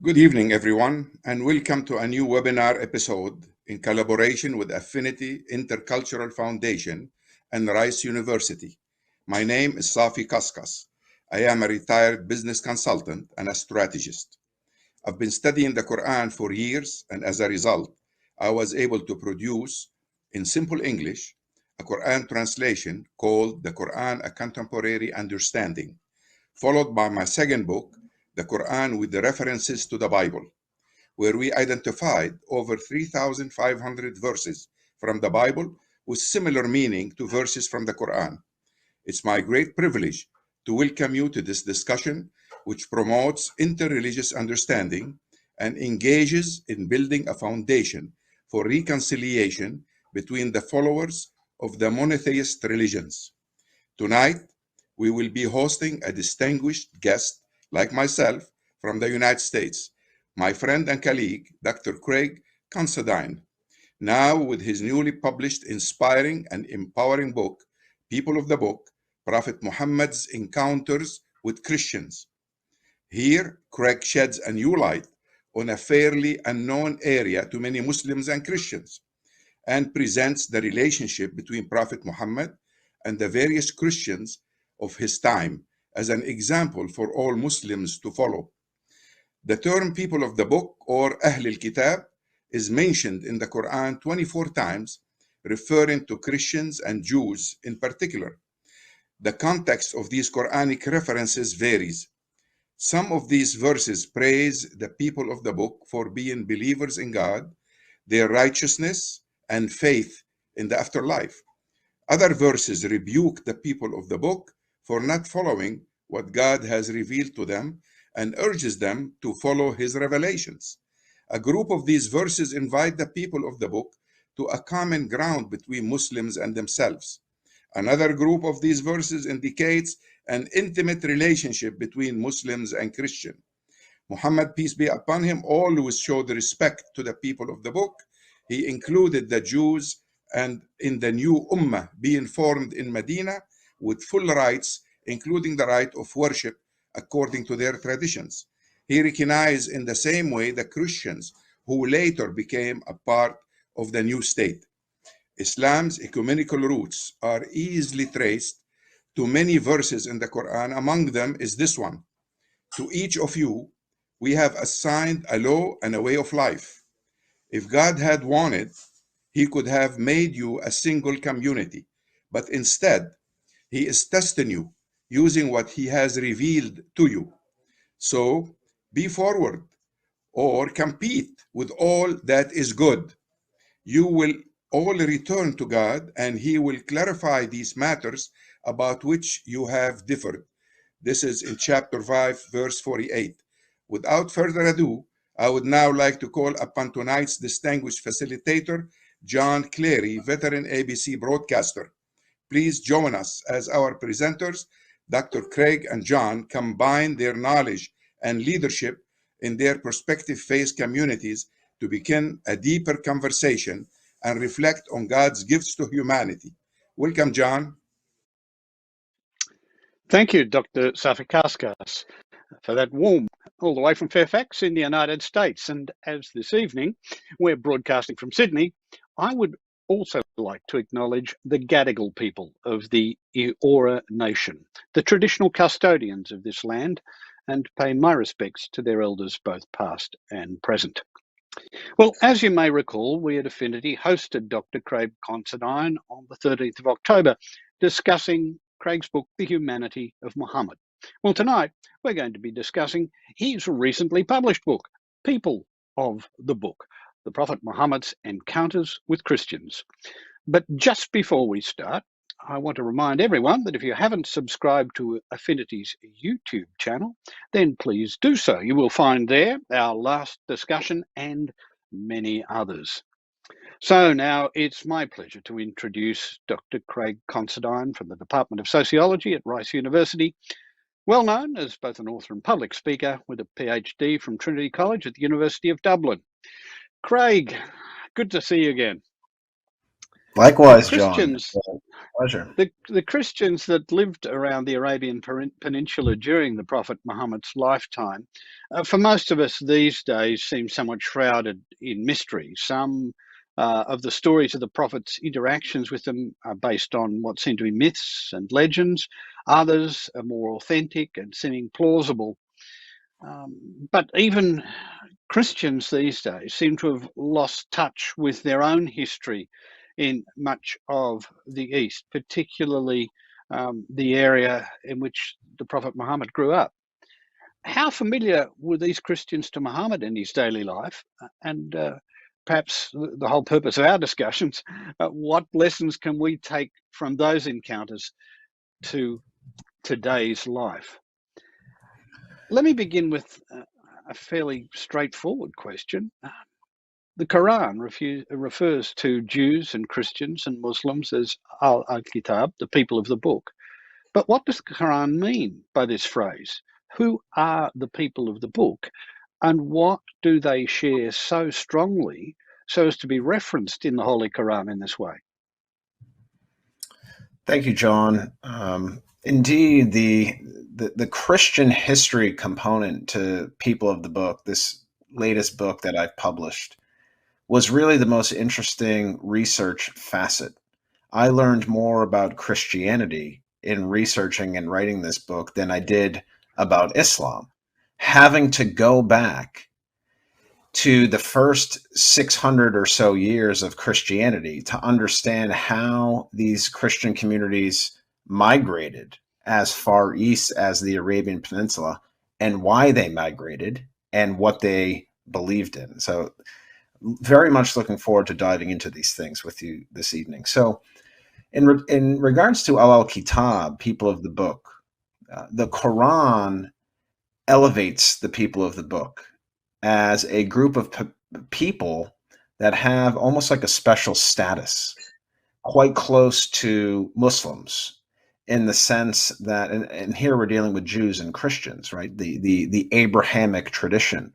Good evening, everyone, and welcome to a new webinar episode in collaboration with Affinity Intercultural Foundation and Rice University. My name is Safi Kaskas. I am a retired business consultant and a strategist. I've been studying the Quran for years, and as a result, I was able to produce, in simple English, a Quran translation called The Quran, A Contemporary Understanding, followed by my second book, The Quran with the References to the Bible, where we identified over 3,500 verses from the Bible with similar meaning to verses from the Quran. It's my great privilege to welcome you to this discussion, which promotes interreligious understanding and engages in building a foundation for reconciliation between the followers of the monotheist religions. Tonight, we will be hosting a distinguished guest like myself from the United States, my friend and colleague, Dr. Craig Considine, now with his newly published inspiring and empowering book, People of the Book, Prophet Muhammad's Encounters with Christians. Here, Craig sheds a new light on a fairly unknown area to many Muslims and Christians and presents the relationship between Prophet Muhammad and the various Christians of his time as an example for all Muslims to follow. The term people of the book or Ahl al-Kitab is mentioned in the Quran 24 times, referring to Christians and Jews in particular. The context of these Quranic references varies. Some of these verses praise the people of the book for being believers in God, their righteousness, and faith in the afterlife. Other verses rebuke the people of the book for not following what God has revealed to them and urges them to follow his revelations. A group of these verses invite the people of the book to a common ground between Muslims and themselves. Another group of these verses indicates an intimate relationship between Muslims and Christians. Muhammad, peace be upon him, always showed respect to the people of the book. He included the Jews and in the new Ummah being formed in Medina with full rights, including the right of worship according to their traditions. He recognized in the same way the Christians who later became a part of the new state. Islam's ecumenical roots are easily traced to many verses in the Quran. Among them is this one: to each of you we have assigned a law and a way of life. If God had wanted, he could have made you a single community, but instead, he is testing you using what he has revealed to you. So be forward or compete with all that is good. You will all return to God, and he will clarify these matters about which you have differed. This is in chapter 5, verse 48. Without further ado, I would now like to call upon tonight's distinguished facilitator, John Clary, veteran ABC broadcaster. Please join us as our presenters, Dr. Craig and John, combine their knowledge and leadership in their prospective faith communities to begin a deeper conversation and reflect on God's gifts to humanity. Welcome, John. Thank you, Dr. Safikaskas, for that warm, all the way from Fairfax in the United States. And as this evening we're broadcasting from Sydney, I would also like to acknowledge the Gadigal people of the Eora Nation, the traditional custodians of this land, and pay my respects to their elders, both past and present. Well, as you may recall, we at Affinity hosted Dr. Craig Considine on the 13th of October, discussing Craig's book, The Humanity of Muhammad. Well, tonight we're going to be discussing his recently published book, People of the Book, the Prophet Muhammad's Encounters with Christians. But just before we start, I want to remind everyone that if you haven't subscribed to Affinity's YouTube channel, then please do so. You will find there our last discussion and many others. So now it's my pleasure to introduce Dr. Craig Considine from the Department of Sociology at Rice University, well known as both an author and public speaker with a PhD from Trinity College at the University of Dublin. Craig, good to see you again. The Likewise, John. Christians, Pleasure. the Christians that lived around the Arabian Peninsula during the Prophet Muhammad's lifetime, for most of us these days, seem somewhat shrouded in mystery. Some of the stories of the Prophet's interactions with them are based on what seem to be myths and legends. Others are more authentic and seeming plausible. But even Christians these days seem to have lost touch with their own history in much of the East, particularly the area in which the Prophet Muhammad grew up. How familiar were these Christians to Muhammad in his daily life? And perhaps the whole purpose of our discussions, what lessons can we take from those encounters to today's life? Let me begin with a fairly straightforward question. The Quran refers to Jews and Christians and Muslims as al-Kitab, the people of the book. But what does the Quran mean by this phrase? Who are the people of the book, and what do they share so strongly so as to be referenced in the Holy Quran in this way? Thank you, John. Indeed, the Christian history component to People of the Book, this latest book that I've published, was really the most interesting research facet. I learned more about Christianity in researching and writing this book than I did about Islam, having to go back to the first 600 or so years of Christianity to understand how these Christian communities migrated as far east as the Arabian Peninsula and why they migrated and what they believed in. So very much looking forward to diving into these things with you this evening. So in regards to al-Kitab, people of the book, the Quran elevates the people of the book as a group of people that have almost like a special status, quite close to Muslims in the sense that, and here we're dealing with Jews and Christians, right? The Abrahamic tradition.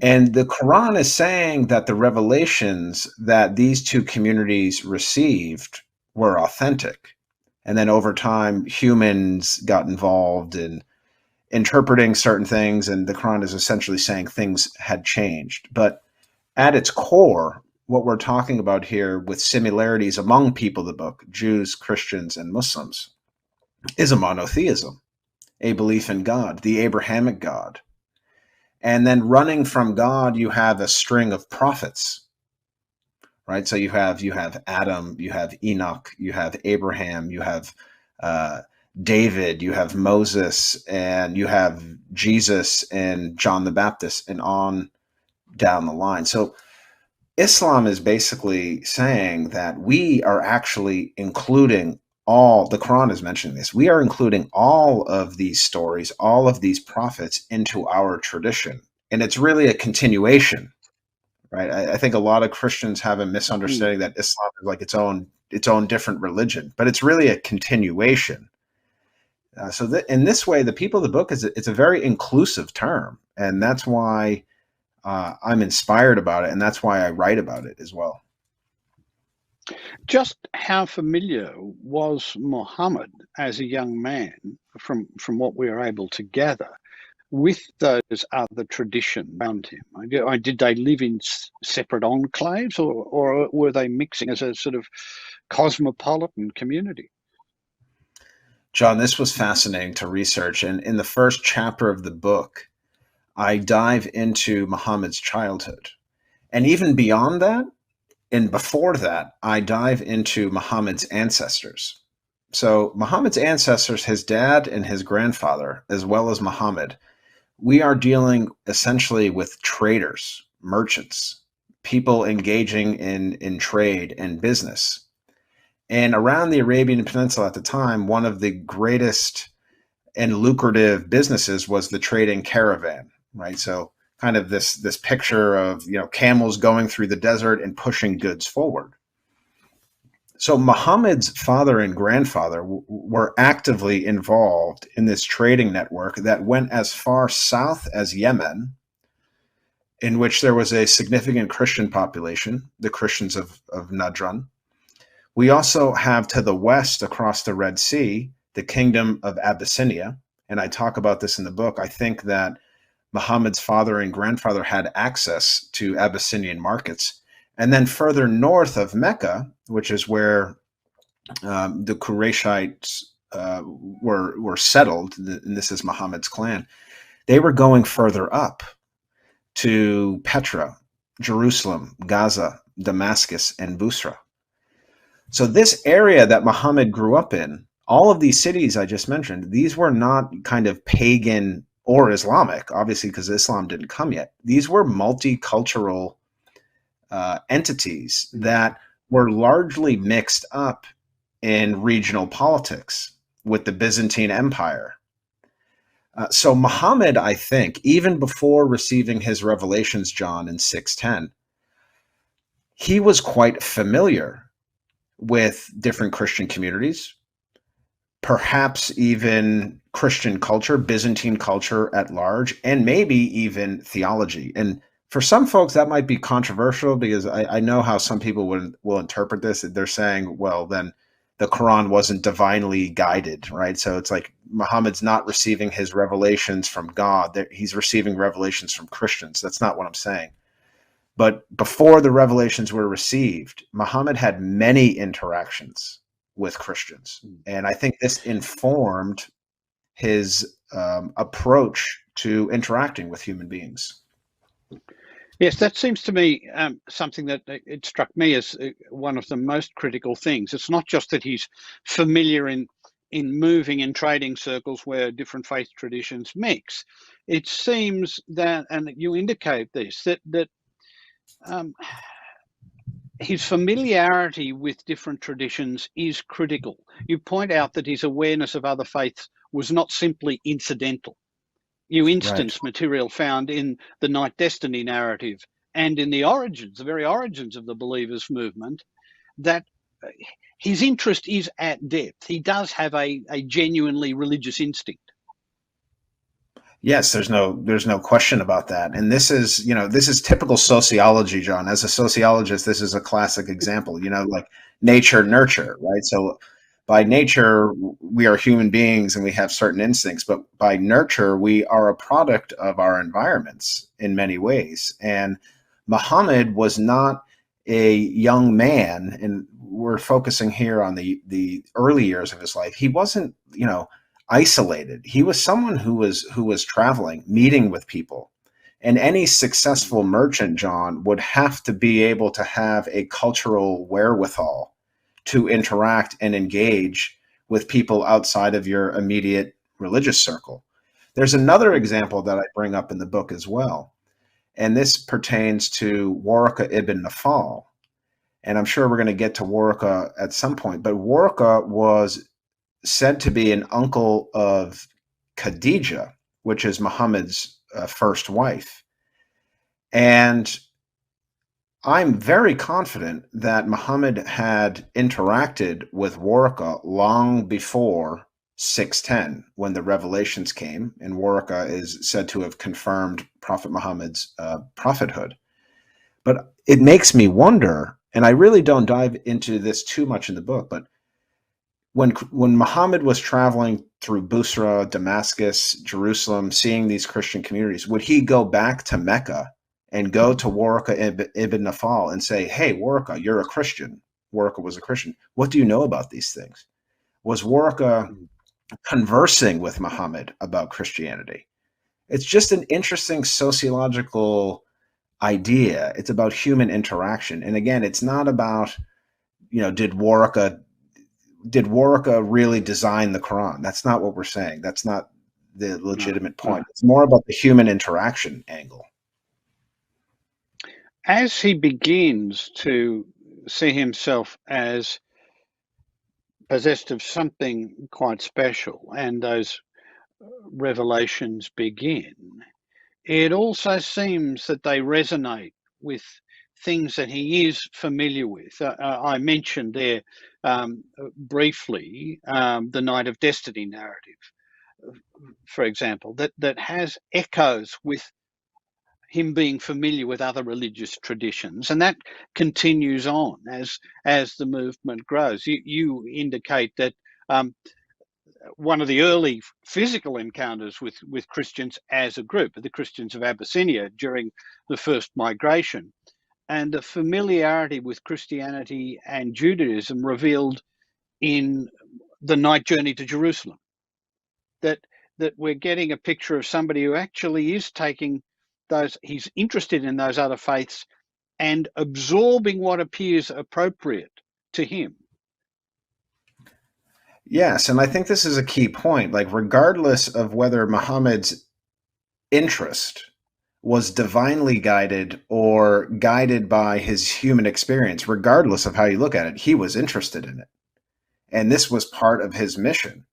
And the Quran is saying that the revelations that these two communities received were authentic. And then over time, humans got involved in interpreting certain things, and the Quran is essentially saying things had changed. But at its core, what we're talking about here with similarities among people of the book, Jews, Christians, and Muslims, is a monotheism, a belief in God, the Abrahamic God. And then running from God, you have a string of prophets, right? So you have Adam, you have Enoch, you have Abraham, you have David, you have Moses, and you have Jesus and John the Baptist, and on down the line. So Islam is basically saying that we are actually including all, the Quran is mentioning this, we are including all of these stories, all of these prophets into our tradition. And it's really a continuation, right? I think a lot of Christians have a misunderstanding that Islam is like its own different religion, but it's really a continuation. So in this way, the people of the book it's a very inclusive term, and that's why I'm inspired about it, and that's why I write about it as well. Just how familiar was Muhammad as a young man, from what we are able to gather, with those other traditions around him? Did they live in separate enclaves, or were they mixing as a sort of cosmopolitan community? John, this was fascinating to research. And in the first chapter of the book, I dive into Muhammad's childhood. And even beyond that, and before that, I dive into Muhammad's ancestors. So Muhammad's ancestors, his dad and his grandfather, as well as Muhammad, we are dealing essentially with traders, merchants, people engaging in trade and business. And around the Arabian Peninsula at the time, one of the greatest and lucrative businesses was the trading caravan, right? So kind of this picture of, camels going through the desert and pushing goods forward. So Muhammad's father and grandfather were actively involved in this trading network that went as far south as Yemen, in which there was a significant Christian population, the Christians of Nashran. We also have to the west across the Red Sea, the kingdom of Abyssinia. And I talk about this in the book. I think that Muhammad's father and grandfather had access to Abyssinian markets. And then further north of Mecca, which is where the Qurayshites were settled, and this is Muhammad's clan, they were going further up to Petra, Jerusalem, Gaza, Damascus, and Busra. So this area that Muhammad grew up in, all of these cities I just mentioned, these were not kind of pagan or Islamic, obviously, because Islam didn't come yet. These were multicultural entities that were largely mixed up in regional politics with the Byzantine Empire. So Muhammad, I think, even before receiving his revelations, John, in 610, he was quite familiar with different Christian communities, perhaps even Christian culture, Byzantine culture at large, and maybe even theology. And for some folks, that might be controversial because I know how some people will interpret this. They're saying, well, then the Quran wasn't divinely guided, right? So it's like Muhammad's not receiving his revelations from God. He's receiving revelations from Christians. That's not what I'm saying. But before the revelations were received, Muhammad had many interactions with Christians. And I think this informed his approach to interacting with human beings. Yes, that seems to me something that it struck me as one of the most critical things. It's not just that he's familiar in moving in trading circles where different faith traditions mix. It seems that, and you indicate this, that his familiarity with different traditions is critical. You point out that his awareness of other faiths was not simply incidental. You instance Right. material found in the Night Destiny narrative and in the origins, the very origins of the Believers movement, that his interest is at depth. He does have a genuinely religious instinct. Yes, there's no question about that. And this is typical sociology, John. As a sociologist, this is a classic example, like nature, nurture, right? So by nature, we are human beings and we have certain instincts, but by nurture, we are a product of our environments in many ways. And Muhammad was not a young man, and we're focusing here on the early years of his life. He wasn't, isolated. He was someone who was traveling, meeting with people. And any successful merchant, John, would have to be able to have a cultural wherewithal to interact and engage with people outside of your immediate religious circle. There's another example that I bring up in the book as well, and this pertains to Waraka ibn Nafal. And I'm sure we're going to get to Waraka at some point, but Waraka was said to be an uncle of Khadija, which is Muhammad's first wife. And I'm very confident that Muhammad had interacted with Waraka long before 610, when the revelations came, and Waraka is said to have confirmed Prophet Muhammad's prophethood. But it makes me wonder, and I really don't dive into this too much in the book, but when Muhammad was traveling through Busra, Damascus, Jerusalem, seeing these Christian communities, would he go back to Mecca and go to Waraka ibn Nafal and say, hey, Waraka, you're a Christian. Waraka was a Christian. What do you know about these things? Was Waraka conversing with Muhammad about Christianity? It's just an interesting sociological idea. It's about human interaction. And again, it's not about, did Waraka really design the Quran? That's not what we're saying. That's not the legitimate point. It's more about the human interaction angle. As he begins to see himself as possessed of something quite special, and those revelations begin, it also seems that they resonate with things that he is familiar with. I mentioned there briefly the Night of Destiny narrative, for example, that has echoes with him being familiar with other religious traditions, and that continues on as the movement grows. You indicate that one of the early physical encounters with Christians as a group, the Christians of Abyssinia during the first migration, and the familiarity with Christianity and Judaism revealed in the night journey to Jerusalem. That we're getting a picture of somebody who actually is taking those, he's interested in those other faiths and absorbing what appears appropriate to him. Yes, and I think this is a key point. Like, regardless of whether Muhammad's interest was divinely guided or guided by his human experience, regardless of how you look at it, he was interested in it. And this was part of his mission.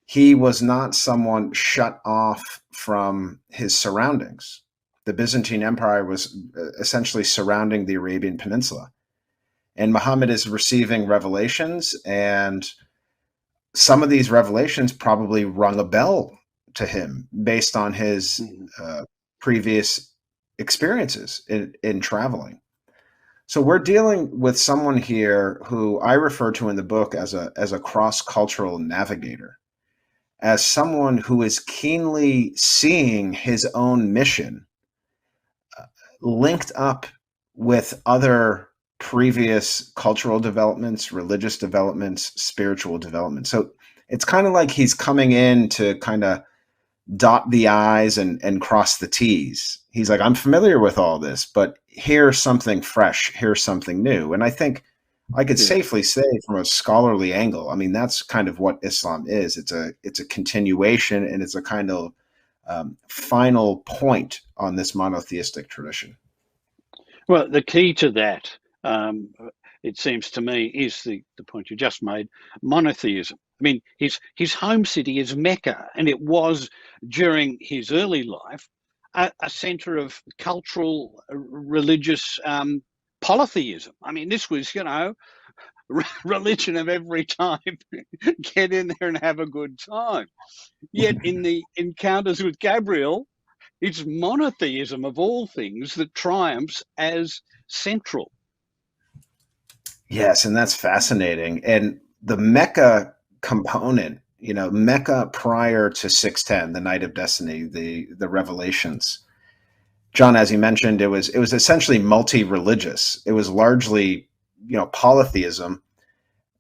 He was not someone shut off from his surroundings. The Byzantine Empire was essentially surrounding the Arabian Peninsula. And Muhammad is receiving revelations, and some of these revelations probably rung a bell to him based on his previous experiences in traveling. So we're dealing with someone here who I refer to in the book as a cross-cultural navigator, as someone who is keenly seeing his own mission linked up with other previous cultural developments, religious developments, spiritual developments. So it's kind of like he's coming in to kind of dot the I's and cross the T's. He's like, I'm familiar with all this, but here's something fresh, here's something new. And I think I could safely say from a scholarly angle, I mean, that's kind of what Islam is. It's a continuation, and it's a kind of final point on this monotheistic tradition. Well, the key to that, it seems to me, is the point you just made, monotheism. I mean, his home city is Mecca, and it was, during his early life, a centre of cultural, religious polytheism. I mean, this was, religion of every type. Get in there and have a good time. Yet in the encounters with Gabriel, it's monotheism of all things that triumphs as central. Yes, and that's fascinating. And the Mecca component, Mecca prior to 610, the Night of Destiny, the revelations. John, as you mentioned, it was essentially multi-religious. It was largely, polytheism,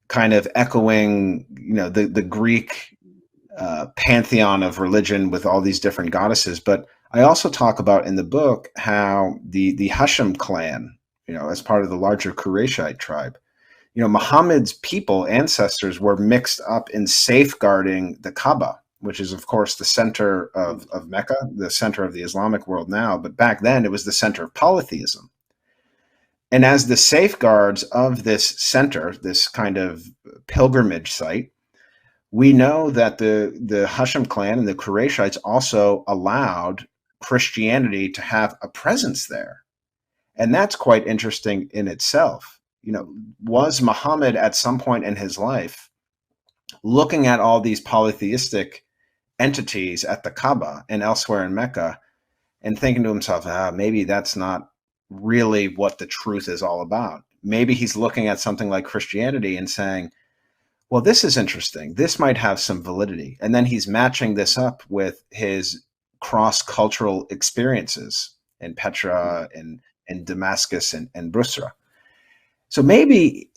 kind of echoing, the Greek pantheon of religion with all these different goddesses. But I also talk about in the book how the Hashem clan, as part of the larger Qurayshite tribe, Muhammad's people, ancestors, were mixed up in safeguarding the Kaaba, which is, of course, the center of Mecca, the center of the Islamic world now. But back then, it was the center of polytheism. And as the safeguards of this center, this kind of pilgrimage site, we know that the Hashem clan and the Qurayshites also allowed Christianity to have a presence there. And that's quite interesting in itself. Was Muhammad at some point in his life looking at all these polytheistic entities at the Kaaba and elsewhere in Mecca and thinking to himself, maybe that's not really what the truth is all about? Maybe he's looking at something like Christianity and saying, well, this is interesting. This might have some validity. And then he's matching this up with his cross-cultural experiences in Petra and Damascus and Busra. So maybe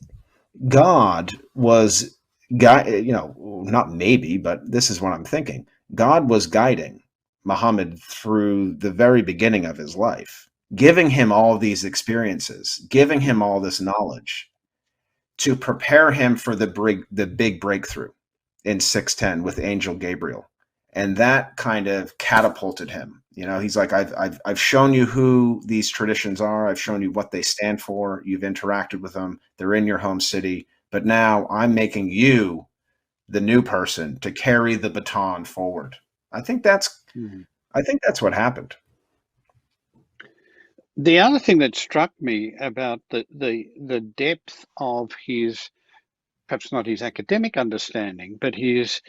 God was, not maybe, but this is what I'm thinking. God was guiding Muhammad through the very beginning of his life, giving him all these experiences, giving him all this knowledge to prepare him for the big breakthrough in 610 with Angel Gabriel. And that kind of catapulted him. He's like, I've shown you who these traditions are. I've shown you what they stand for. You've interacted with them. They're in your home city. But now I'm making you the new person to carry the baton forward. I think that's what happened. The other thing that struck me about the depth of his, perhaps not his academic understanding, but his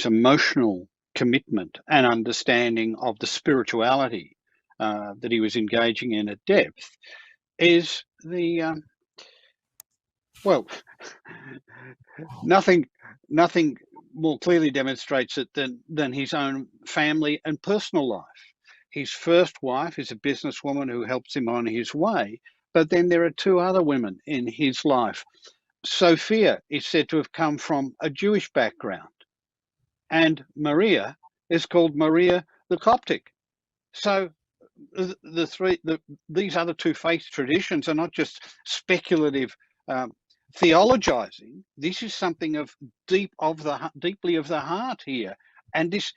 emotional commitment and understanding of the spirituality that he was engaging in at depth is well, nothing more clearly demonstrates it than his own family and personal life. His first wife is a businesswoman who helps him on his way, but then there are two other women in his life. Sophia is said to have come from a Jewish background, and Maria is called Maria the Coptic. So these other two faith traditions are not just speculative theologizing. This is something of deeply of the heart here, and this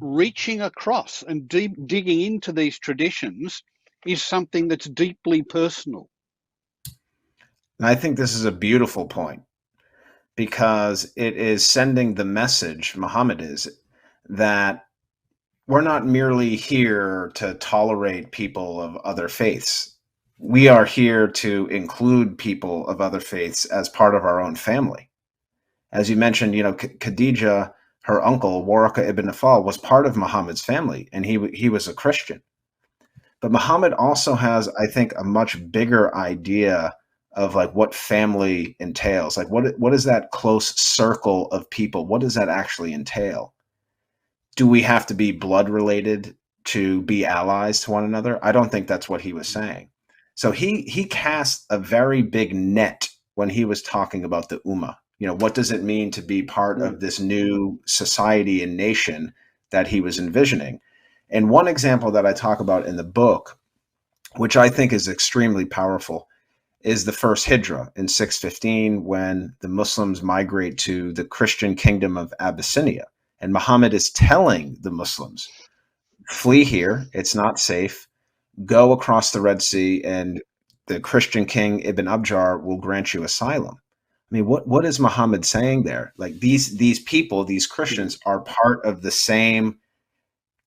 reaching across and digging into these traditions is something that's deeply personal. And I think this is a beautiful point, because it is sending the message, Muhammad is, that we're not merely here to tolerate people of other faiths. We are here to include people of other faiths as part of our own family. As you mentioned, Khadija, her uncle, Waraka ibn Nawfal, was part of Muhammad's family, and he was a Christian. But Muhammad also has, I think, a much bigger idea of like what family entails. Like what is that close circle of people? What does that actually entail? Do we have to be blood related to be allies to one another? I don't think that's what he was saying. So he cast a very big net when he was talking about the Ummah. What does it mean to be part of this new society and nation that he was envisioning? And one example that I talk about in the book, which I think is extremely powerful, is the first Hijra in 615, when the Muslims migrate to the Christian kingdom of Abyssinia. And Muhammad is telling the Muslims, flee here, it's not safe, go across the Red Sea, and the Christian king Ibn Abjar will grant you asylum. I mean, what is Muhammad saying there? Like these people, these Christians, are part of the same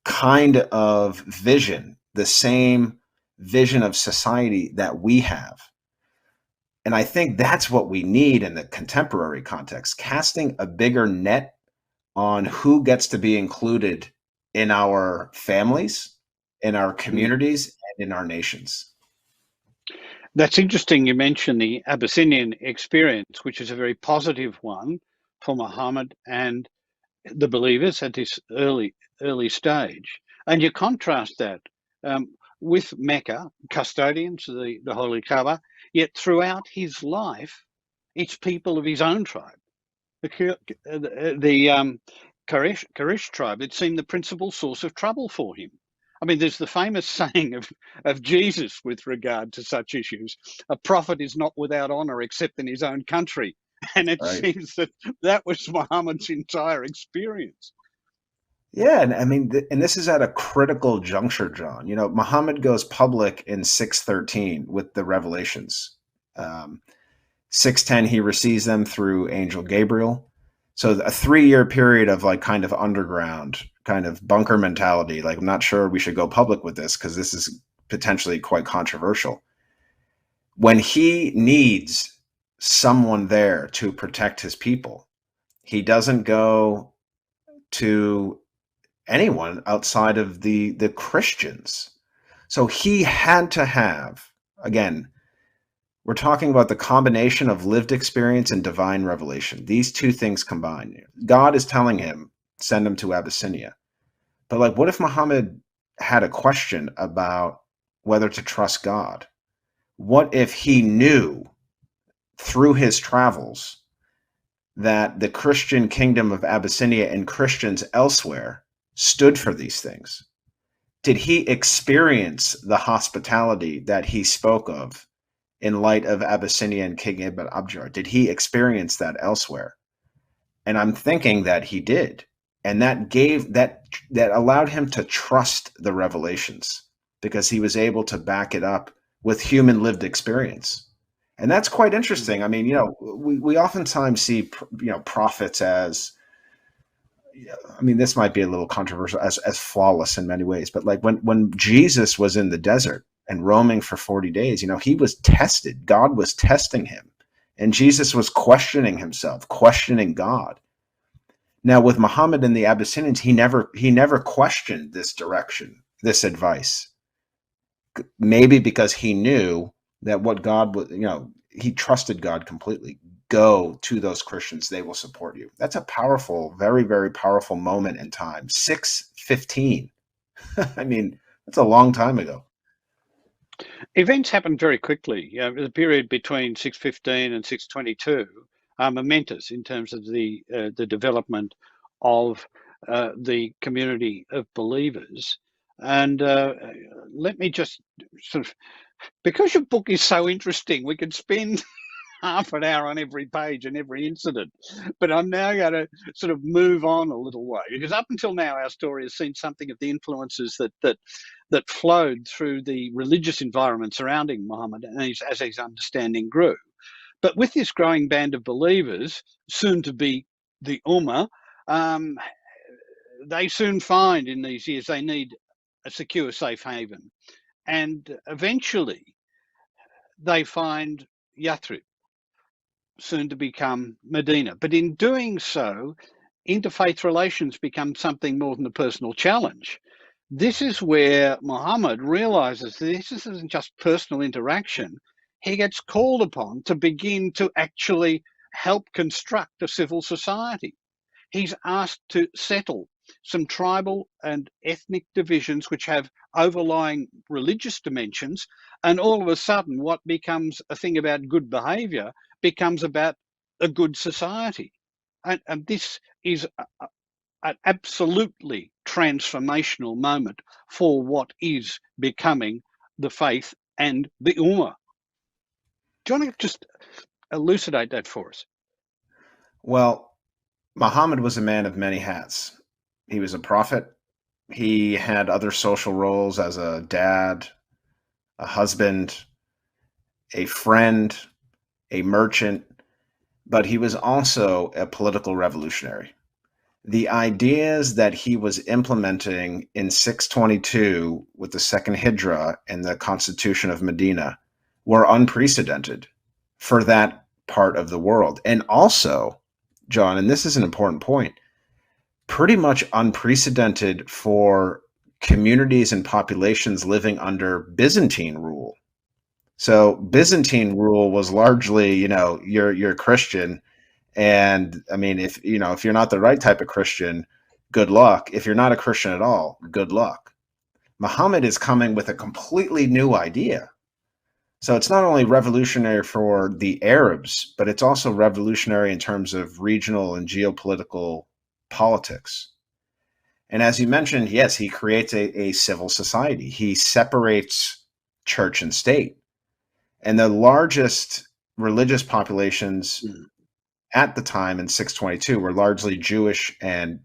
kind of vision, the same vision of society that we have. And I think that's what we need in the contemporary context, casting a bigger net on who gets to be included in our families, in our communities, and in our nations. That's interesting. You mentioned the Abyssinian experience, which is a very positive one for Muhammad and the believers at this early stage. And you contrast that with Mecca, custodians of the Holy Kaaba, yet throughout his life, it's people of his own tribe. The Quraysh tribe, it seemed the principal source of trouble for him. I mean, there's the famous saying of Jesus with regard to such issues: a prophet is not without honor except in his own country. And it seems that was Muhammad's entire experience. Yeah, and I mean, and this is at a critical juncture, John. Muhammad goes public in 613 with the revelations. 610, he receives them through Angel Gabriel. So a 3-year period of like kind of underground, kind of bunker mentality. Like, I'm not sure we should go public with this because this is potentially quite controversial. When he needs someone there to protect his people, he doesn't go to anyone outside of the Christians. So he had to have, again, we're talking about the combination of lived experience and divine revelation. These two things combined. God is telling him, send him to Abyssinia. But like, what if Muhammad had a question about whether to trust God? What if he knew through his travels that the Christian kingdom of Abyssinia and Christians elsewhere stood for these things? Did he experience the hospitality that he spoke of in light of Abyssinia and King Ibn Abjar? Did he experience that elsewhere? And I'm thinking that he did. And that allowed him to trust the revelations because he was able to back it up with human lived experience. And that's quite interesting. I mean, we oftentimes see, prophets as, I mean, this might be a little controversial, as flawless in many ways. But like when Jesus was in the desert and roaming for 40 days, he was tested. God was testing him. And Jesus was questioning himself, questioning God. Now with Muhammad and the Abyssinians, he never questioned this direction this advice. Maybe because he knew that what God was, he trusted God completely. Go to those Christians, they will support you. That's a powerful, very, very powerful moment in time. 615. I mean, that's a long time ago. Events happened very quickly. The period between 615 and 622 are momentous in terms of the development of the community of believers. And let me just sort of, because your book is so interesting, we could spend half an hour on every page and every incident. But I'm now going to sort of move on a little way, because up until now, our story has seen something of the influences that flowed through the religious environment surrounding Muhammad as his understanding grew. But with this growing band of believers, soon to be the Ummah, they soon find in these years they need a secure, safe haven. And eventually they find Yathrib, soon to become Medina. But in doing so, interfaith relations become something more than a personal challenge. This is where Muhammad realizes this isn't just personal interaction. He gets called upon to begin to actually help construct a civil society. He's asked to settle some tribal and ethnic divisions which have overlying religious dimensions, and all of a sudden what becomes a thing about good behavior becomes about a good society. And this is an absolutely transformational moment for what is becoming the faith and the Ummah. Do you want to just elucidate that for us? Well, Muhammad was a man of many hats. He was a prophet. He had other social roles as a dad, a husband, a friend, a merchant, but he was also a political revolutionary. The ideas that he was implementing in 622 with the second Hijra and the Constitution of Medina were unprecedented for that part of the world. And also, John, and this is an important point, pretty much unprecedented for communities and populations living under Byzantine rule. So Byzantine rule was largely, you're a Christian, and I mean, if you're not the right type of Christian, good luck. If you're not a Christian at all, good luck. Muhammad is coming with a completely new idea. So it's not only revolutionary for the Arabs, but it's also revolutionary in terms of regional and geopolitical politics. And as you mentioned, yes, he creates a civil society. He separates church and state. And the largest religious populations at the time in 622 were largely Jewish and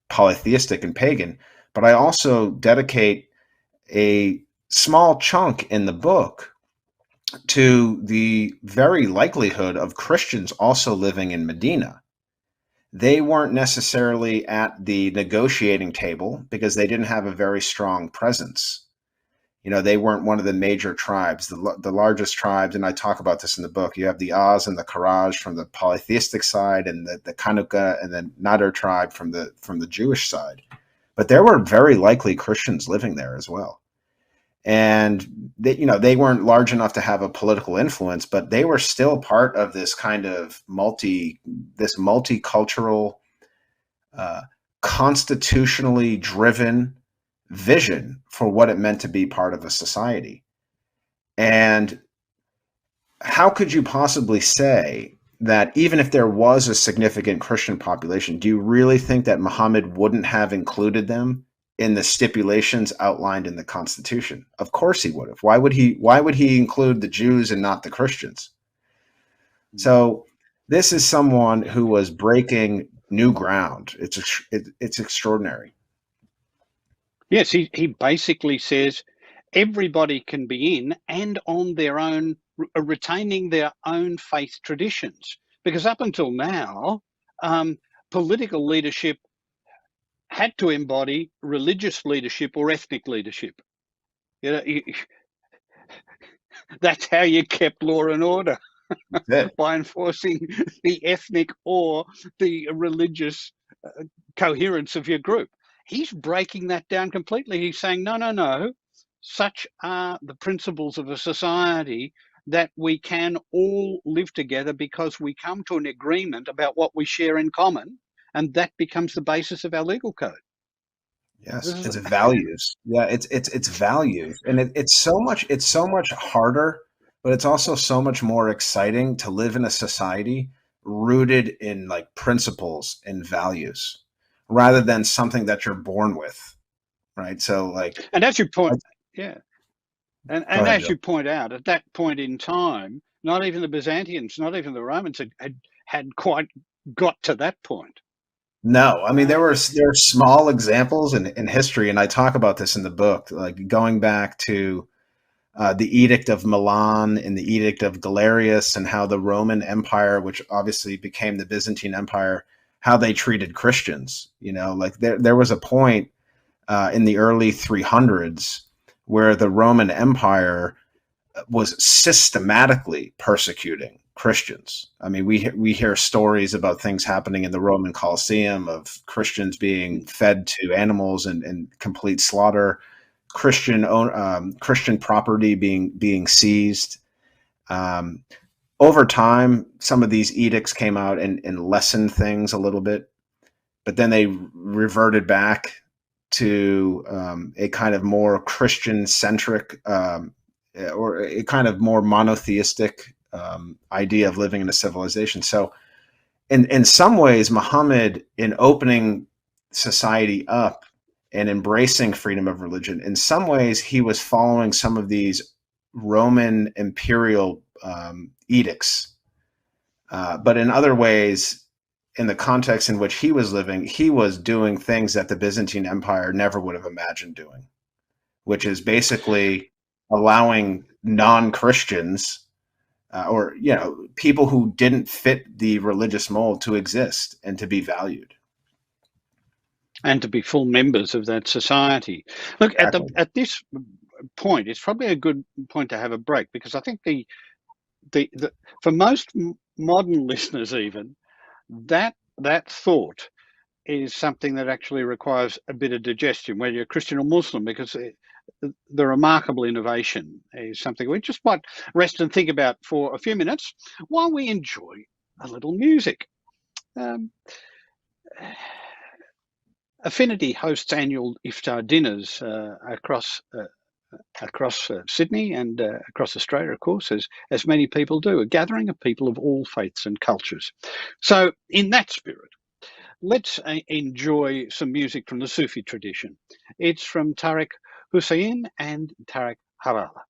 polytheistic and pagan. But I also dedicate a small chunk in the book to the very likelihood of Christians also living in Medina. They weren't necessarily at the negotiating table because they didn't have a very strong presence. They weren't one of the major tribes, the largest tribes, and I talk about this in the book. You have the Az and the Kharaj from the polytheistic side, and the Kanuka and the Nadir tribe from the Jewish side. But there were very likely Christians living there as well. And they weren't large enough to have a political influence, but they were still part of this kind of multicultural, constitutionally driven vision for what it meant to be part of a society. And how could you possibly say that even if there was a significant Christian population, do you really think that Muhammad wouldn't have included them in the stipulations outlined in the Constitution? Of course he would have. Why would he include the Jews and not the Christians? So this is someone who was breaking new ground. It's extraordinary. Yes, he basically says everybody can be in and on their own, retaining their own faith traditions. Because up until now, political leadership had to embody religious leadership or ethnic leadership. That's how you kept law and order, by enforcing the ethnic or the religious coherence of your group. he's breaking that down completely. He's saying, no, no, no, such are the principles of a society that we can all live together because we come to an agreement about what we share in common, and that becomes the basis of our legal code. Yes, it's values. Yeah, it's values, and it's so much harder, but it's also so much more exciting to live in a society rooted in like principles and values, rather than something that you're born with, right? So, like, and as you point, yeah, and go ahead, as Joe. you point out, at that point in time, not even the Byzantians, not even the Romans had quite got to that point. No, I mean there are small examples in history, and I talk about this in the book, like going back to the Edict of Milan and the Edict of Galerius, and how the Roman Empire, which obviously became the Byzantine Empire, how they treated Christians. You know, like there was a point in the early 300s where the Roman Empire was systematically persecuting Christians. I mean, we hear stories about things happening in the Roman Colosseum of Christians being fed to animals and complete slaughter, Christian property being seized. Over time, some of these edicts came out and lessened things a little bit, but then they reverted back to a kind of more Christian-centric or a kind of more monotheistic idea of living in a civilization. So in some ways, Muhammad, in opening society up and embracing freedom of religion, in some ways he was following some of these Roman imperial edicts. But in other ways, in the context in which he was living, he was doing things that the Byzantine Empire never would have imagined doing, which is basically allowing non-Christians or people who didn't fit the religious mold to exist and to be valued and to be full members of that society. Look, Exactly. at this point, it's probably a good point to have a break, because I think the for most modern listeners, even that thought is something that actually requires a bit of digestion, whether you're Christian or Muslim, because the remarkable innovation is something we just might rest and think about for a few minutes while we enjoy a little music. Affinity hosts annual iftar dinners across Sydney and across Australia, of course, as many people do, a gathering of people of all faiths and cultures. So in that spirit, let's enjoy some music from the Sufi tradition. It's from Tariq Hussein and Tariq Harala.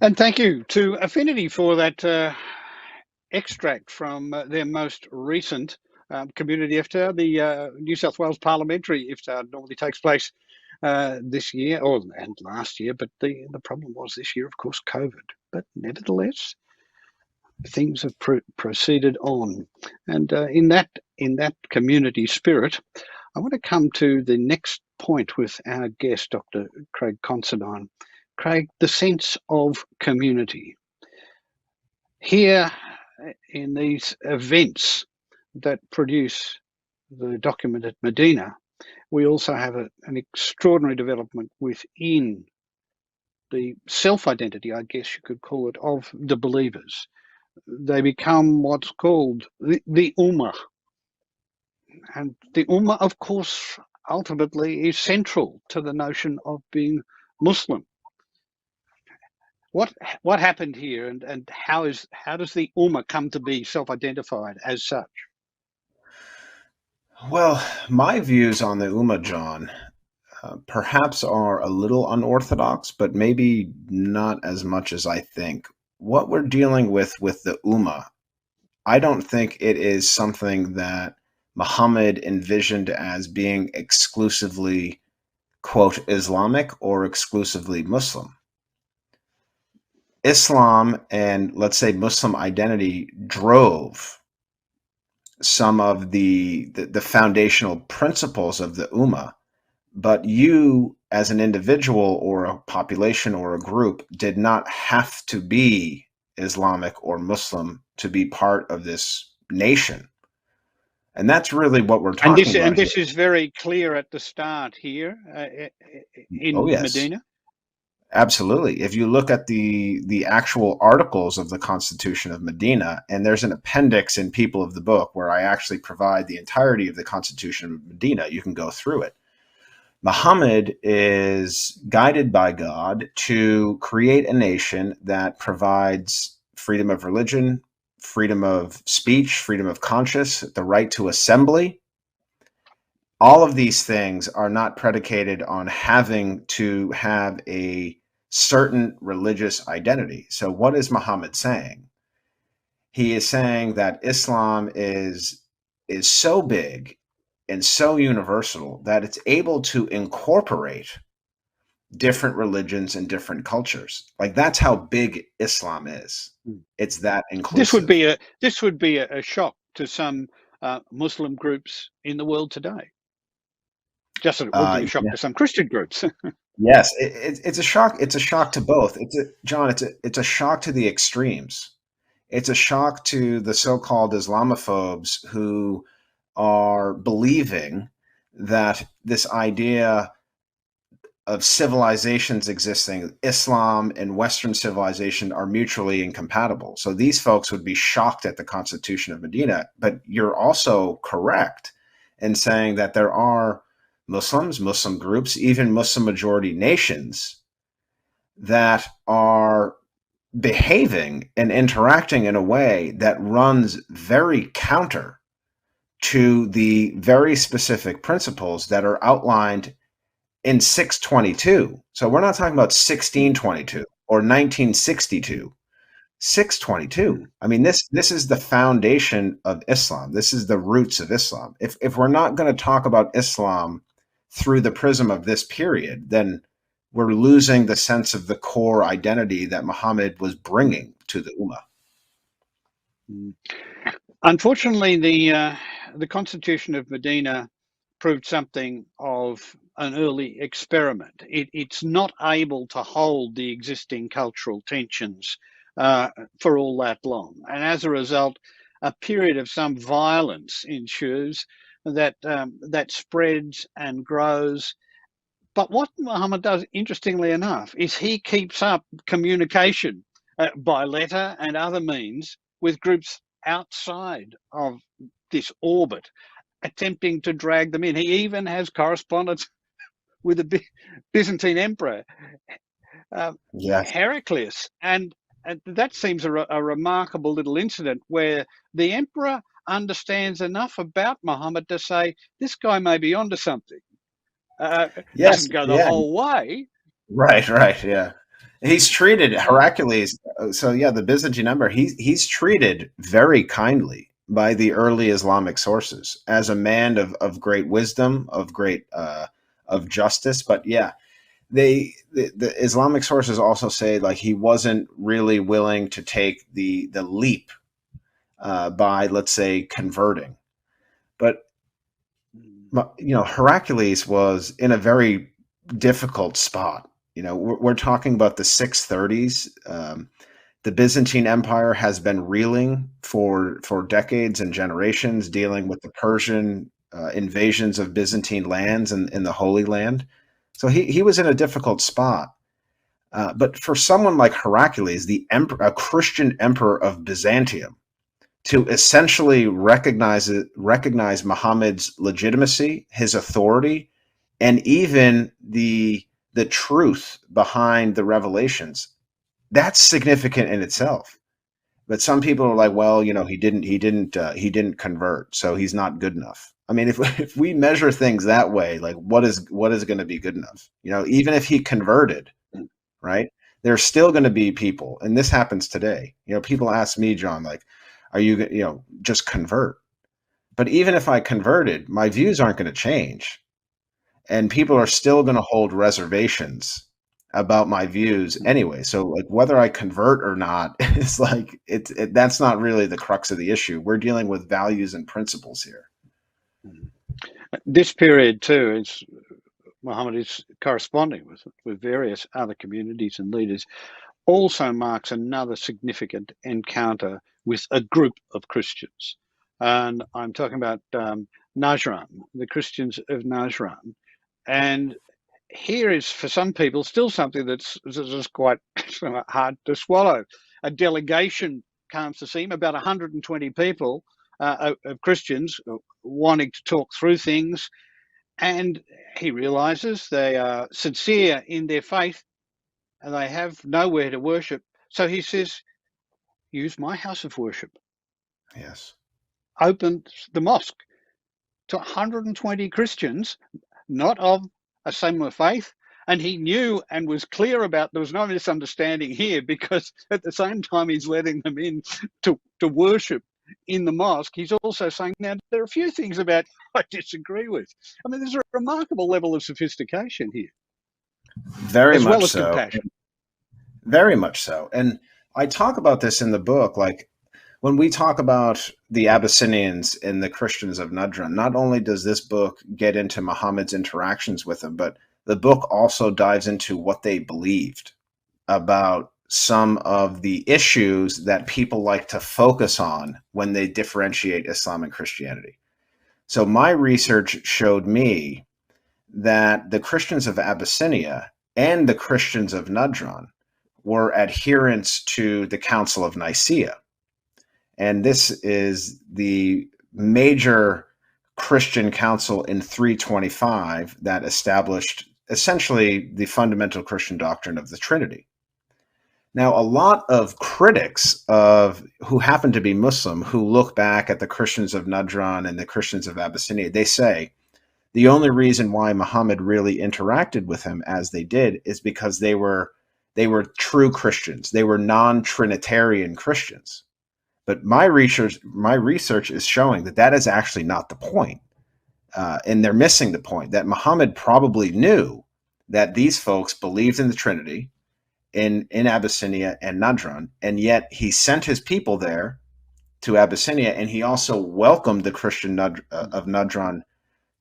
And thank you to Affinity for that extract from their most recent community iftar. The New South Wales Parliamentary iftar normally takes place this year and last year, but the problem was this year, of course, COVID. But nevertheless, things have proceeded on, and in that community spirit, I want to come to the next point with our guest, Dr. Craig Considine. Craig, the sense of community. Here in these events that produce the document at Medina, we also have an extraordinary development within the self-identity, I guess you could call it, of the believers. They become what's called the Ummah. And the Ummah, of course, ultimately is central to the notion of being Muslim. What happened here, and how does the Ummah come to be self-identified as such? Well, my views on the Ummah, John, perhaps are a little unorthodox, but maybe not as much as I think. What we're dealing with the Ummah, I don't think it is something that Muhammad envisioned as being exclusively, quote, Islamic or exclusively Muslim. Islam and, let's say, Muslim identity drove some of the foundational principles of the Ummah, but you as an individual or a population or a group did not have to be Islamic or Muslim to be part of this nation. And that's really what we're talking about. And this is very clear at the start here in Medina. Absolutely. If you look at the actual articles of the Constitution of Medina, and there's an appendix in People of the Book where I actually provide the entirety of the Constitution of Medina, you can go through it. Muhammad is guided by God to create a nation that provides freedom of religion, freedom of speech, freedom of conscience, the right to assembly. All of these things are not predicated on having to have a certain religious identity. So what is Muhammad saying? He is saying that Islam is so big and so universal that it's able to incorporate different religions and different cultures. Like, that's how big Islam is. It's that inclusive. This would be a shock to some Muslim groups in the world today. Just as it would be a shock to some Christian groups. Yes, it's a shock. It's a shock to both. It's a shock to the extremes. It's a shock to the so-called Islamophobes who are believing that this idea of civilizations existing, Islam and Western civilization, are mutually incompatible. So these folks would be shocked at the Constitution of Medina. But you're also correct in saying that there are Muslims, Muslim groups, even Muslim majority nations that are behaving and interacting in a way that runs very counter to the very specific principles that are outlined in 622. So we're not talking about 1622 or 1962. 622. I mean, this is the foundation of Islam. This is the roots of Islam. If we're not going to talk about Islam through the prism of this period, then we're losing the sense of the core identity that Muhammad was bringing to the Ummah. Unfortunately, the Constitution of Medina proved something of an early experiment. It's not able to hold the existing cultural tensions for all that long. And as a result, a period of some violence ensues that spreads and grows, But what Muhammad does, interestingly enough, is he keeps up communication by letter and other means with groups outside of this orbit, attempting to drag them in. He even has correspondence with the Byzantine emperor, Yes. Heraclius. And that seems a remarkable little incident where the emperor understands enough about Muhammad to say, this guy may be onto something. Yes. Doesn't go the Yeah. whole way. Right. Right. Yeah. He's treated Heracles. So yeah, the Byzantine Emperor. He's treated very kindly by the early Islamic sources as a man of great wisdom, of great of justice. But yeah, the Islamic sources also say like he wasn't really willing to take the leap by, let's say, converting. But Heracles was in a very difficult spot. We're talking about the 630s. The Byzantine Empire has been reeling for decades and generations, dealing with the Persian invasions of Byzantine lands in the Holy Land. So he was in a difficult spot. But for someone like Heracles, a Christian emperor of Byzantium, to essentially recognize Muhammad's legitimacy, his authority, and even the truth behind the revelations, that's significant in itself. But some people are like, well, he didn't convert, so he's not good enough. I mean, if we measure things that way, like what is going to be good enough? Even if he converted, right? There's still going to be people, and this happens today. People ask me, John, like, are you just convert? But even if I converted, my views aren't going to change. And people are still going to hold reservations about my views anyway. So like whether I convert or not, it's like that's not really the crux of the issue. We're dealing with values and principles here. This period too is Muhammad is corresponding with various other communities and leaders. Also marks another significant encounter with a group of Christians. And I'm talking about Nashran, the Christians of Nashran. And here is, for some people, still something that's quite hard to swallow. A delegation comes to see him, about 120 people of Christians wanting to talk through things. And he realizes they are sincere in their faith and they have nowhere to worship. So he says, use my house of worship. Yes. Opened the mosque to 120 Christians, not of a similar faith. And he knew and was clear about there was no misunderstanding here, because at the same time he's letting them in to worship in the mosque, he's also saying, now, there are a few things about I disagree with. I mean, there's a remarkable level of sophistication here. Very as much well as so. compassion. Very much so. And I talk about this in the book, like when we talk about the Abyssinians and the Christians of Nashran, not only does this book get into Muhammad's interactions with them, but the book also dives into what they believed about some of the issues that people like to focus on when they differentiate Islam and Christianity. So my research showed me that the Christians of Abyssinia and the Christians of Nashran were adherents to the Council of Nicaea. And this is the major Christian council in 325 that established essentially the fundamental Christian doctrine of the Trinity. Now, a lot of critics who happen to be Muslim, who look back at the Christians of Nashran and the Christians of Abyssinia, they say the only reason why Muhammad really interacted with him as they did is because they were true Christians. They were non-Trinitarian Christians. But my research is showing that is actually not the point. And they're missing the point, that Muhammad probably knew that these folks believed in the Trinity in Abyssinia and Nashran, and yet he sent his people there to Abyssinia, and he also welcomed the Christian of Nashran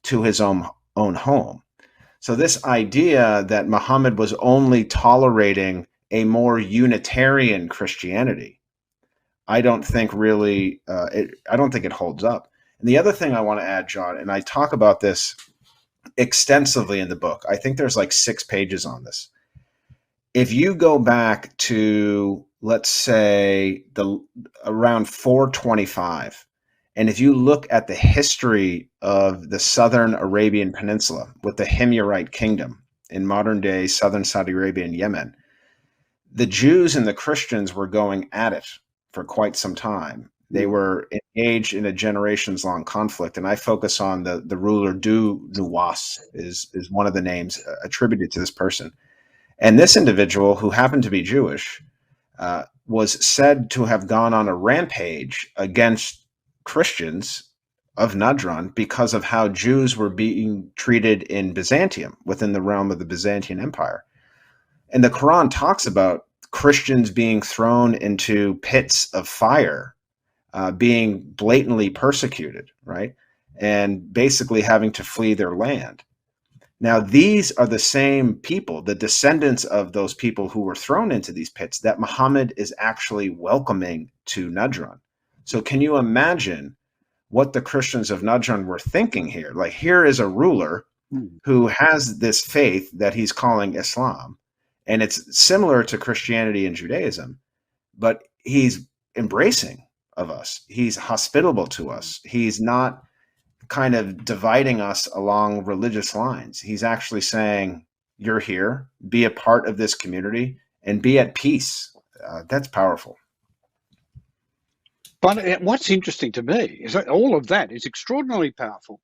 to his own home. So this idea that Muhammad was only tolerating a more Unitarian Christianity, I don't think really, I don't think it holds up. And the other thing I want to add, John, and I talk about this extensively in the book. I think there's like 6 pages on this. If you go back to, let's say, around 425, and if you look at the history of the southern Arabian Peninsula with the Himyarite kingdom in modern day southern Saudi Arabia and Yemen, the Jews and the Christians were going at it for quite some time. They were engaged in a generations-long conflict, and I focus on the ruler Du Nuwas is one of the names attributed to this person. And this individual, who happened to be Jewish, was said to have gone on a rampage against Christians of Nashran because of how Jews were being treated in Byzantium, within the realm of the Byzantine Empire. And the Quran talks about Christians being thrown into pits of fire, being blatantly persecuted, right? And basically having to flee their land. Now, these are the same people, the descendants of those people who were thrown into these pits, that Muhammad is actually welcoming to Nashran. So can you imagine what the Christians of Nashran were thinking here? Like, here is a ruler who has this faith that he's calling Islam, and it's similar to Christianity and Judaism, but he's embracing of us. He's hospitable to us. He's not kind of dividing us along religious lines. He's actually saying, you're here, be a part of this community, and be at peace. That's powerful. But what's interesting to me is that all of that is extraordinarily powerful.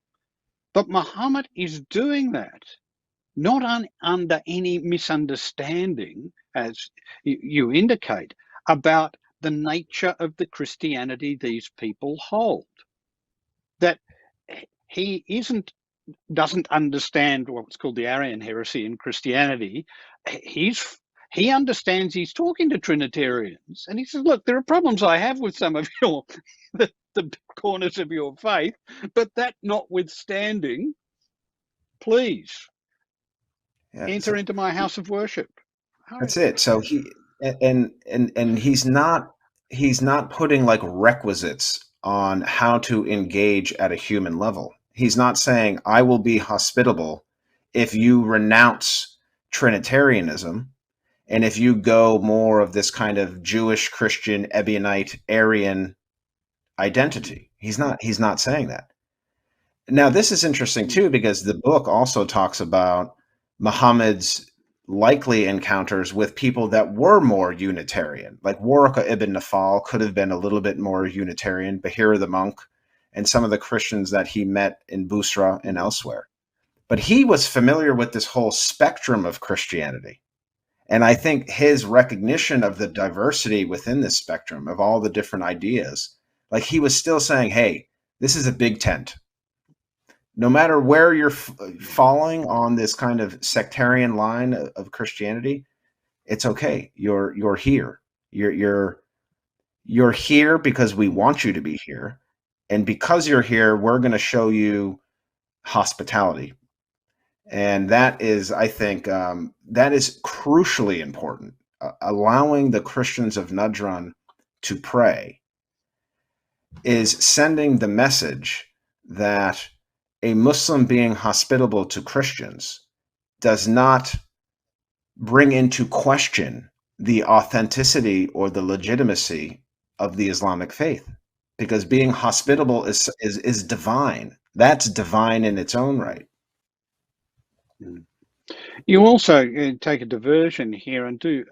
But Muhammad is doing that not under any misunderstanding, as you indicate, about the nature of the Christianity these people hold. That he doesn't understand what's called the Arian heresy in Christianity. He understands he's talking to Trinitarians, and he says, look, there are problems I have with some of the corners of your faith, but that notwithstanding, please enter into my house of worship. That's it. So he's not putting like requisites on how to engage at a human level. He's not saying, I will be hospitable if you renounce Trinitarianism, and if you go more of this kind of Jewish, Christian, Ebionite, Arian identity. He's not saying that. Now, this is interesting too, because the book also talks about Muhammad's likely encounters with people that were more Unitarian, like Waraka ibn Nafal could have been a little bit more Unitarian, Bahira the monk, and some of the Christians that he met in Busra and elsewhere. But he was familiar with this whole spectrum of Christianity. And I think his recognition of the diversity within this spectrum of all the different ideas, like he was still saying, hey, this is a big tent. No matter where you're falling on this kind of sectarian line of Christianity, it's okay. You're here. You're here because we want you to be here. And because you're here, we're going to show you hospitality. And that is, I think, that is crucially important. Allowing the Christians of Nashran to pray is sending the message that a Muslim being hospitable to Christians does not bring into question the authenticity or the legitimacy of the Islamic faith, because being hospitable is divine. That's divine in its own right. You also take a diversion here and do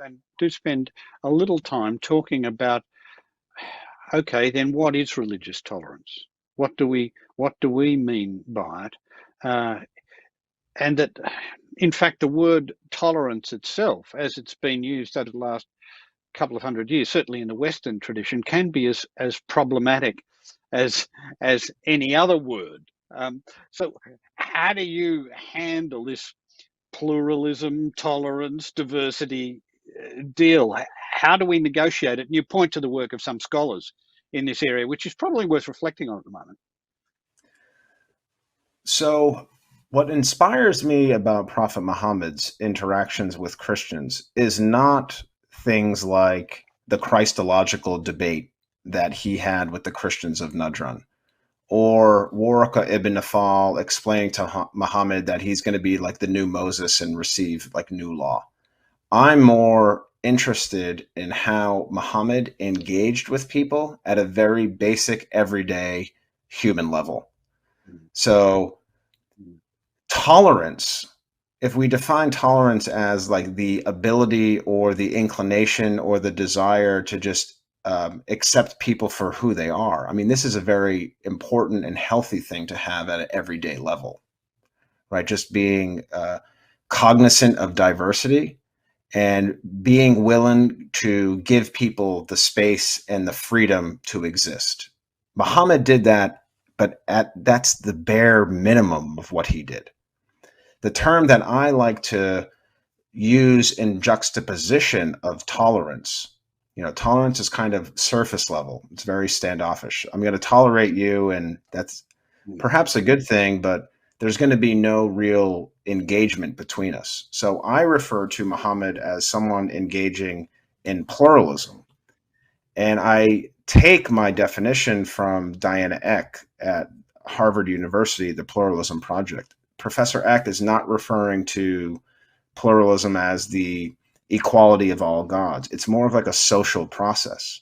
spend a little time talking about, okay, then what is religious tolerance? What do we mean by it? And that, in fact, the word tolerance itself, as it's been used over the last couple of hundred years, certainly in the Western tradition, can be as problematic as any other word. So how do you handle this pluralism, tolerance, diversity deal? How do we negotiate it? And you point to the work of some scholars in this area, which is probably worth reflecting on at the moment. So what inspires me about Prophet Muhammad's interactions with Christians is not things like the Christological debate that he had with the Christians of Nashran, or Waraka ibn Nafal explaining to Muhammad that he's going to be like the new Moses and receive like new law. I'm more interested in how Muhammad engaged with people at a very basic, everyday human level. So tolerance, if we define tolerance as like the ability or the inclination or the desire to just accept people for who they are, I mean, this is a very important and healthy thing to have at an everyday level, right? Just being cognizant of diversity and being willing to give people the space and the freedom to exist. Muhammad did that, but that's the bare minimum of what he did. The term that I like to use in juxtaposition of tolerance, tolerance is kind of surface level. It's very standoffish. I'm going to tolerate you, and that's perhaps a good thing, but there's going to be no real engagement between us. So I refer to Muhammad as someone engaging in pluralism. And I take my definition from Diana Eck at Harvard University, the Pluralism Project. Professor Eck is not referring to pluralism as the equality of all gods. It's more of like a social process.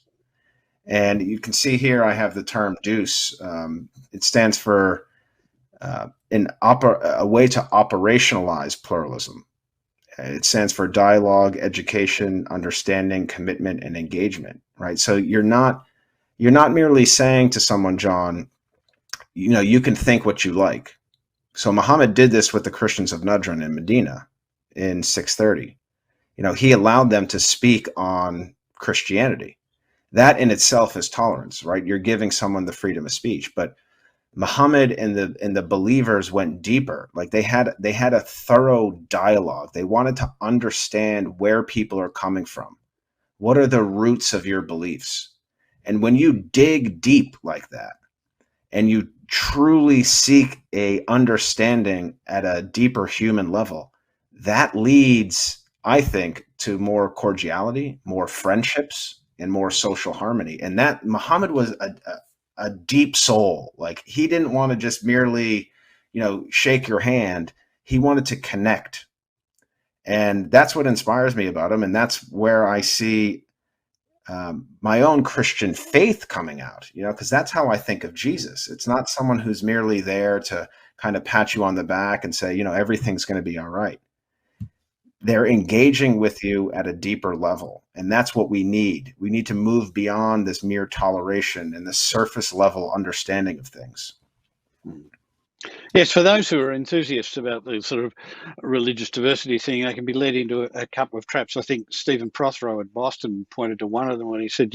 And you can see here I have the term DEUCE. It stands for a way to operationalize pluralism. It stands for dialogue, education, understanding, commitment, and engagement, right? So you're not merely saying to someone, John, you can think what you like. So Muhammad did this with the Christians of Nashran in Medina in 630. He allowed them to speak on Christianity. That in itself is tolerance, right? You're giving someone the freedom of speech. But Muhammad and the believers went deeper. Like they had a thorough dialogue. They wanted to understand where people are coming from. What are the roots of your beliefs? And when you dig deep like that, and you truly seek a understanding at a deeper human level, that leads, I think, to more cordiality, more friendships, and more social harmony. And that Muhammad was a deep soul. Like he didn't want to just merely, shake your hand. He wanted to connect. And that's what inspires me about him. And that's where I see my own Christian faith coming out, because that's how I think of Jesus. It's not someone who's merely there to kind of pat you on the back and say, everything's going to be all right. They're engaging with you at a deeper level. And that's what we need. We need to move beyond this mere toleration and the surface level understanding of things. Yes, for those who are enthusiasts about the sort of religious diversity thing, they can be led into a couple of traps. I think Stephen Prothero at Boston pointed to one of them when he said,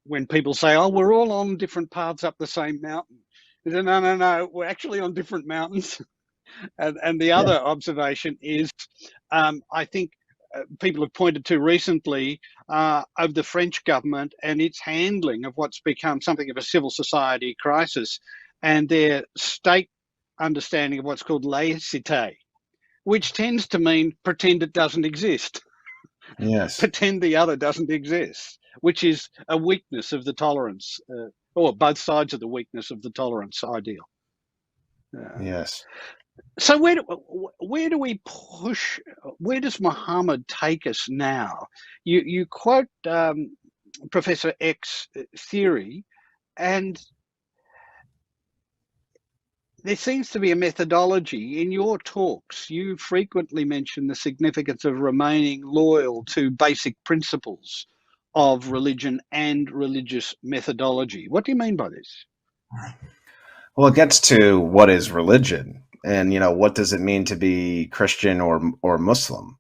when people say, oh, we're all on different paths up the same mountain. He said, no, we're actually on different mountains. And the other observation is, I think people have pointed to recently of the French government and its handling of what's become something of a civil society crisis and their state understanding of what's called laïcité, which tends to mean pretend it doesn't exist. Yes. Pretend the other doesn't exist, which is a weakness of the tolerance, or both sides of the weakness of the tolerance ideal. Yes. So where do we push? Where does Muhammad take us now? You quote Professor Eck's theory, and there seems to be a methodology in your talks. You frequently mention the significance of remaining loyal to basic principles of religion and religious methodology. What do you mean by this? Well, it gets to what is religion, and what does it mean to be Christian or Muslim.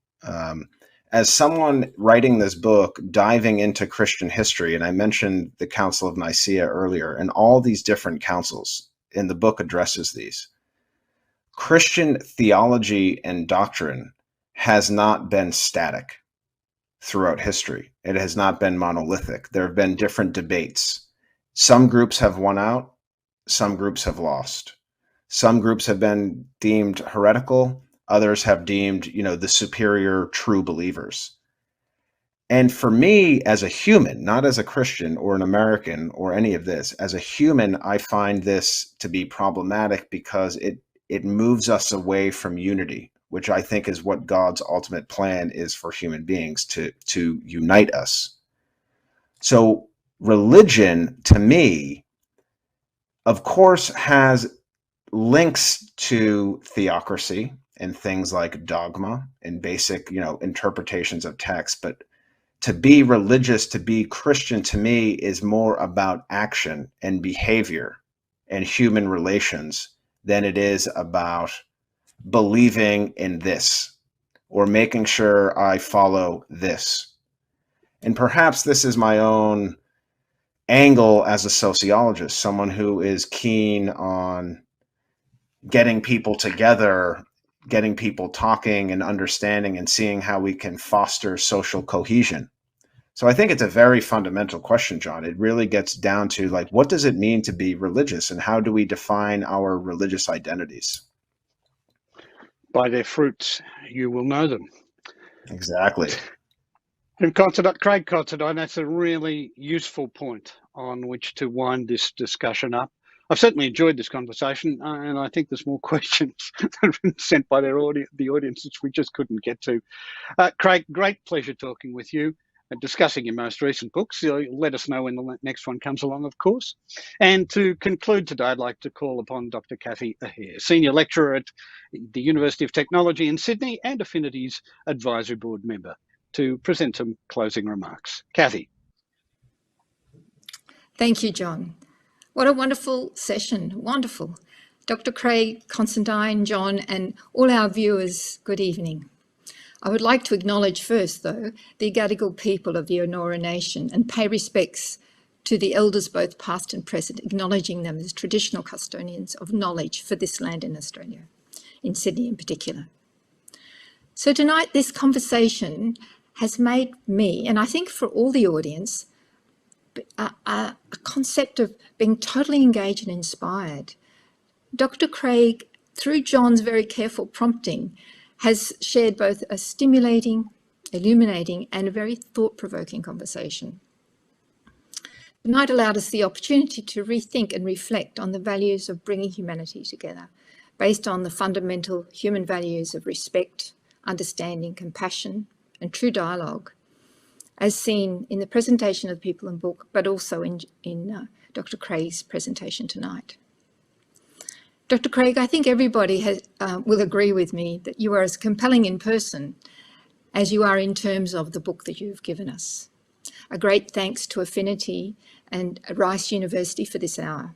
As someone writing this book, diving into Christian history, and I mentioned the Council of Nicaea earlier, and all these different councils, and the book addresses these. Christian theology and doctrine has not been static throughout history. It has not been monolithic. There have been different debates. Some groups have won out. Some groups have lost. Some groups have been deemed heretical. Others have deemed, the superior true believers. And for me, as a human, not as a Christian or an American or any of this, as a human, I find this to be problematic because it moves us away from unity, which I think is what God's ultimate plan is for human beings, to unite us. So religion, to me, of course, has links to theocracy and things like dogma and basic, interpretations of text. But to be religious, to be Christian, to me, is more about action and behavior and human relations than it is about believing in this or making sure I follow this. And perhaps this is my own angle as a sociologist, someone who is keen on getting people together, getting people talking and understanding and seeing how we can foster social cohesion. So I think it's a very fundamental question, John. It really gets down to, like, what does it mean to be religious and how do we define our religious identities? By their fruits, you will know them. Exactly. And Craig Considine, that's a really useful point on which to wind this discussion up. I've certainly enjoyed this conversation, and I think there's more questions that have been sent by the audience, which we just couldn't get to. Craig, great pleasure talking with you and discussing your most recent books. You'll let us know when the next one comes along, of course. And to conclude today, I'd like to call upon Dr. Kathy Aher, Senior Lecturer at the University of Technology in Sydney and Affinity's Advisory Board member, to present some closing remarks. Kathy. Thank you, John. What a wonderful session. Wonderful. Dr. Craig Considine, John, and all our viewers, good evening. I would like to acknowledge first, though, the Gadigal people of the Eora Nation and pay respects to the elders, both past and present, acknowledging them as traditional custodians of knowledge for this land in Australia, in Sydney in particular. So tonight, this conversation has made me, and I think for all the audience, a concept of being totally engaged and inspired. Dr. Craig, through John's very careful prompting, has shared both a stimulating, illuminating, and a very thought-provoking conversation. Tonight allowed us the opportunity to rethink and reflect on the values of bringing humanity together, based on the fundamental human values of respect, understanding, compassion, and true dialogue, as seen in the presentation of the people and book, but also in Dr. Craig's presentation tonight. Dr. Craig, I think everybody will agree with me that you are as compelling in person as you are in terms of the book that you've given us. A great thanks to Affinity and Rice University for this hour.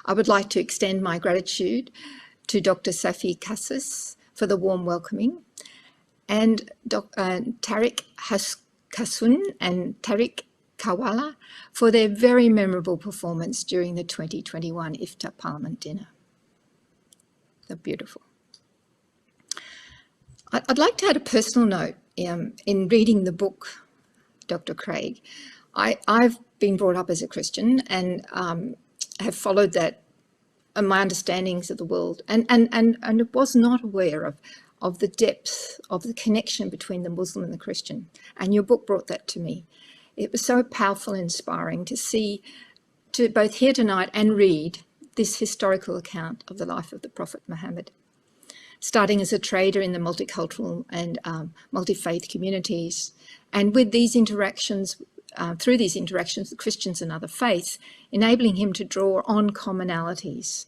I would like to extend my gratitude to Dr. Safi Kassis for the warm welcoming, and Tariq Hassun and Tariq Kawala for their very memorable performance during the 2021 Iftar Parliament dinner. They're beautiful. I'd like to add a personal note. In reading the book, Dr. Craig, I've been brought up as a Christian and have followed that, my understandings of the world, and was not aware of the depth of the connection between the Muslim and the Christian. And your book brought that to me. It was so powerful and inspiring to see, to both hear tonight and read this historical account of the life of the Prophet Muhammad, starting as a trader in the multicultural and multi-faith communities. And with these interactions, through these interactions with Christians and other faiths, enabling him to draw on commonalities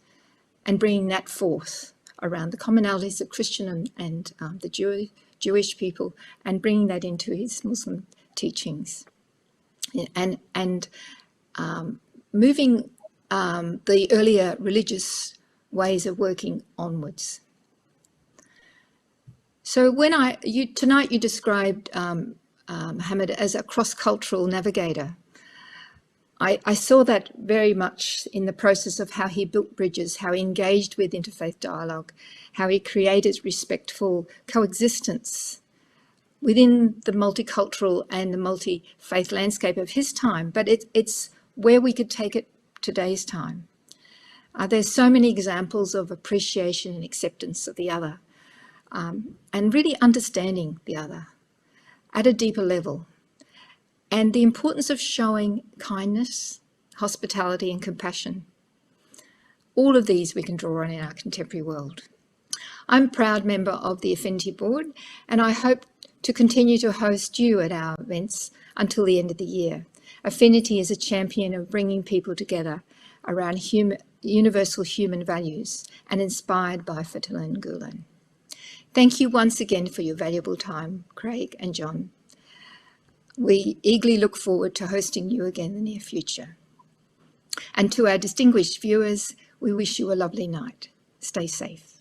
and bringing that forth around the commonalities of Christian and the Jewish people, and bringing that into his Muslim teachings, and moving the earlier religious ways of working onwards. So when tonight you described Muhammad as a cross-cultural navigator. I saw that very much in the process of how he built bridges, how he engaged with interfaith dialogue, how he created respectful coexistence within the multicultural and the multi-faith landscape of his time. But it's where we could take it today's time. There's so many examples of appreciation and acceptance of the other, and really understanding the other at a deeper level, and the importance of showing kindness, hospitality, and compassion. All of these we can draw on in our contemporary world. I'm a proud member of the Affinity Board, and I hope to continue to host you at our events until the end of the year. Affinity is a champion of bringing people together around universal human values and inspired by Fethullah Gulen. Thank you once again for your valuable time, Craig and John. We eagerly look forward to hosting you again in the near future. And to our distinguished viewers, we wish you a lovely night. Stay safe.